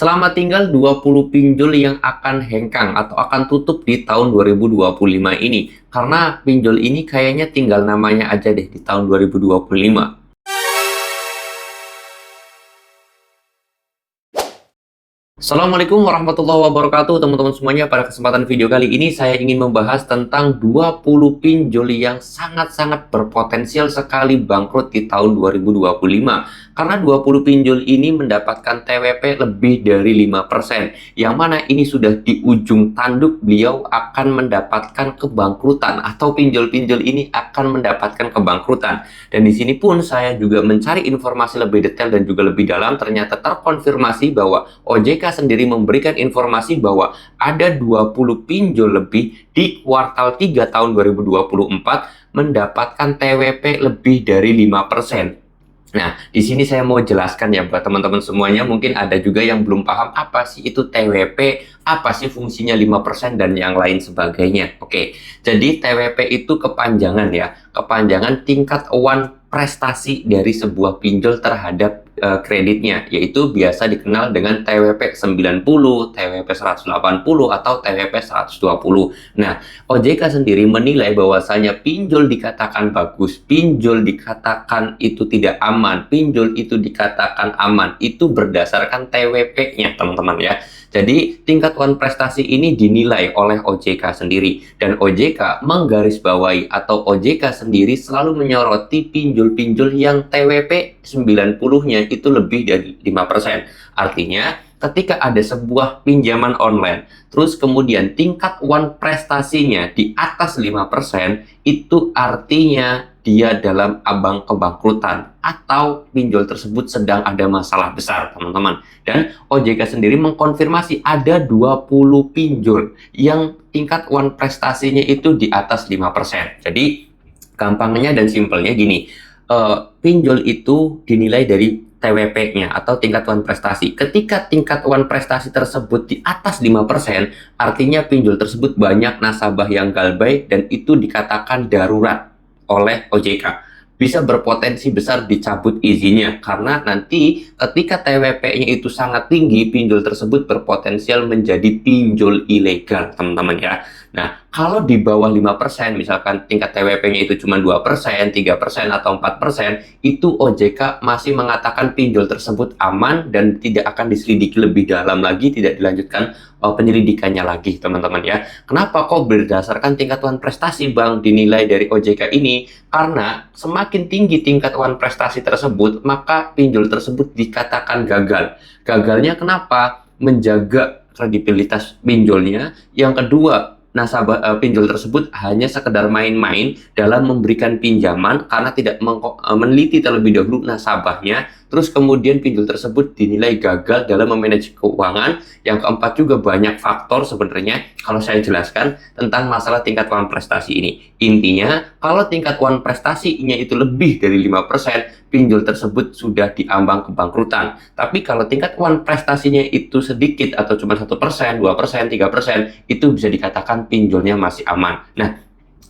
Selamat tinggal 20 pinjol yang akan hengkang atau akan tutup di tahun 2025 ini. Karena pinjol ini kayaknya tinggal namanya aja deh di tahun 2025. Assalamualaikum warahmatullahi wabarakatuh teman-teman semuanya. Pada kesempatan video kali ini saya ingin membahas tentang 20 pinjol yang sangat-sangat berpotensial sekali bangkrut di tahun 2025. Karena 20 pinjol ini mendapatkan TWP lebih dari 5%. Yang mana ini sudah di ujung tanduk beliau akan mendapatkan kebangkrutan atau pinjol-pinjol ini akan mendapatkan kebangkrutan. Dan di sini pun saya juga mencari informasi lebih detail dan juga lebih dalam, ternyata terkonfirmasi bahwa OJK sendiri memberikan informasi bahwa ada 20 pinjol lebih di kuartal 3 tahun 2024 mendapatkan TWP lebih dari 5%. Nah, di sini saya mau jelaskan ya buat teman-teman semuanya, mungkin ada juga yang belum paham apa sih itu TWP, apa sih fungsinya 5% dan yang lain sebagainya. Oke, jadi TWP itu kepanjangan ya, kepanjangan tingkat awan prestasi dari sebuah pinjol terhadap kreditnya, yaitu biasa dikenal dengan TWP 90, TWP 180, atau TWP 120. Nah, OJK sendiri menilai bahwasanya pinjol dikatakan bagus, pinjol dikatakan itu tidak aman, pinjol itu dikatakan aman, itu berdasarkan TWP-nya teman-teman ya. Jadi tingkat awan prestasi ini dinilai oleh OJK sendiri, dan OJK menggarisbawahi atau OJK sendiri selalu menyoroti pinjol-pinjol yang TWP 90-nya itu lebih dari 5%. Artinya ketika ada sebuah pinjaman online, terus kemudian tingkat awan prestasinya di atas 5%, itu artinya dia dalam ambang kebangkrutan atau pinjol tersebut sedang ada masalah besar, teman-teman. Dan OJK sendiri mengkonfirmasi ada 20 pinjol yang tingkat awan prestasinya itu di atas 5%. Jadi gampangnya dan simpelnya gini, pinjol itu dinilai dari TWP-nya atau tingkat awan prestasi. Ketika tingkat awan prestasi tersebut di atas 5%, artinya pinjol tersebut banyak nasabah yang galbay dan itu dikatakan darurat oleh OJK. Bisa berpotensi besar dicabut izinnya karena nanti ketika TWP-nya itu sangat tinggi, pinjol tersebut berpotensial menjadi pinjol ilegal, teman-teman ya. Nah, kalau di bawah 5%, misalkan tingkat TWP-nya itu cuma 2%, 3%, atau 4%, itu OJK masih mengatakan pinjol tersebut aman dan tidak akan diselidiki lebih dalam lagi, tidak dilanjutkan penyelidikannya lagi, teman-teman ya. Kenapa kok berdasarkan tingkat awan prestasi, Bang, dinilai dari OJK ini? Karena semakin tinggi tingkat awan prestasi tersebut, maka pinjol tersebut dikatakan gagal. Gagalnya kenapa? Menjaga kredibilitas pinjolnya. Yang kedua, nasabah pinjol tersebut hanya sekedar main-main dalam memberikan pinjaman karena tidak meneliti terlebih dahulu nasabahnya. Terus kemudian pinjol tersebut dinilai gagal dalam memanage keuangan. Yang keempat juga banyak faktor sebenarnya kalau saya jelaskan tentang masalah tingkat awan prestasi ini. Intinya, kalau tingkat awan prestasinya itu lebih dari 5%, pinjol tersebut sudah diambang kebangkrutan. Tapi kalau tingkat awan prestasinya itu sedikit atau cuma 1%, 2%, 3%, itu bisa dikatakan pinjolnya masih aman. Nah,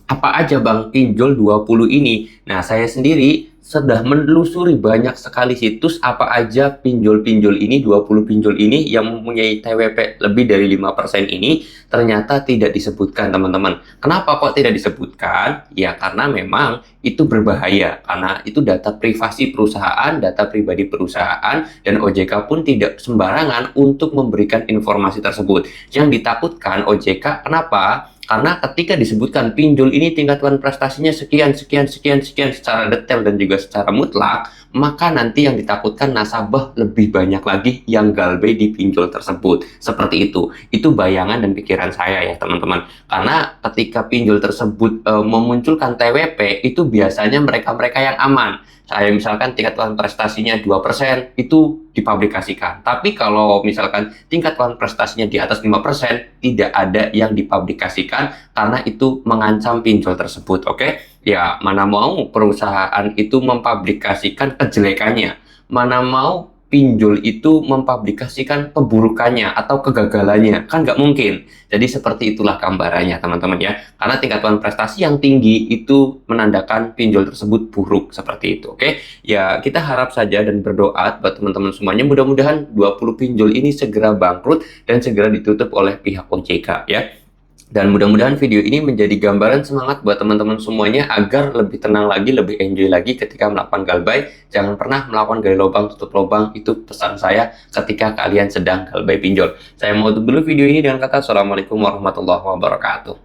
apa aja Bang pinjol 20 ini? Nah, saya sendiri sudah menelusuri banyak sekali situs apa aja pinjol-pinjol ini, 20 pinjol ini yang mempunyai TWP lebih dari 5% ini, ternyata tidak disebutkan, teman-teman. Kenapa kok tidak disebutkan? Ya karena memang itu berbahaya, karena itu data privasi perusahaan, data pribadi perusahaan, dan OJK pun tidak sembarangan untuk memberikan informasi tersebut. Yang ditakutkan OJK, kenapa? Karena ketika disebutkan pinjol ini tingkat awan prestasinya sekian secara detail dan juga secara mutlak, maka nanti yang ditakutkan nasabah lebih banyak lagi yang galbay di pinjol tersebut. Seperti itu. Itu bayangan dan pikiran saya ya teman-teman. Karena ketika pinjol tersebut memunculkan TWP, itu biasanya mereka-mereka yang aman. Saya misalkan tingkat awan prestasinya 2%, itu dipublikasikan. Tapi kalau misalkan tingkat awan prestasinya di atas 5%, tidak ada yang dipublikasikan karena itu mengancam pinjol tersebut, oke? Ya, mana mau perusahaan itu mempublikasikan kejelekannya. Mana mau pinjol itu mempublikasikan keburukannya atau kegagalannya. Kan nggak mungkin. Jadi seperti itulah gambarannya teman-teman ya. Karena tingkatan prestasi yang tinggi itu menandakan pinjol tersebut buruk seperti itu. Oke, ya kita harap saja dan berdoa buat teman-teman semuanya. Mudah-mudahan 20 pinjol ini segera bangkrut dan segera ditutup oleh pihak OJK ya. Dan mudah-mudahan video ini menjadi gambaran semangat buat teman-teman semuanya agar lebih tenang lagi, lebih enjoy lagi ketika melakukan galbay. Jangan pernah melakukan gali lubang, tutup lubang. Itu pesan saya ketika kalian sedang galbay pinjol. Saya mau tutup dulu video ini dengan kata Assalamualaikum warahmatullahi wabarakatuh.